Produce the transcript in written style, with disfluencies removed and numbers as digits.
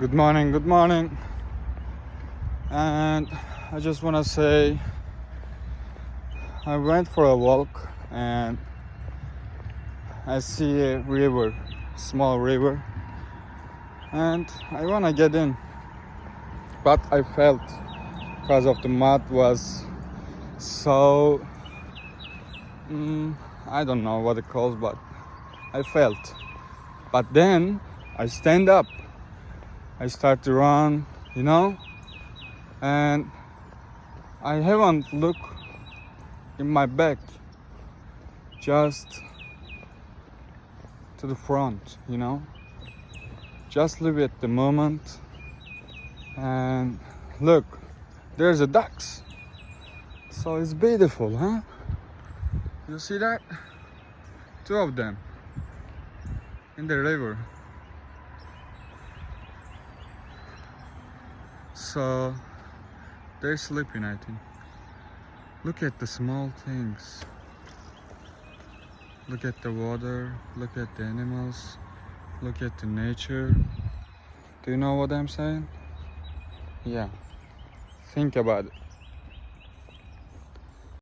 Good morning, good morning. And I just want to say I went for a walk and I see a river, small river, and I want to get in. But I felt because of the mud was so, I don't know what it calls, but I felt. But then I stand up. I start to run, and I haven't looked in my back, just to the front, just live at the moment. And look, there's a ducks, so it's beautiful, huh? You see that? Two of them in the river. So they're sleeping, I think. Look at the small things. Look at the water, look at the animals, look at the nature. Do you know what I'm saying? Yeah. Think about it.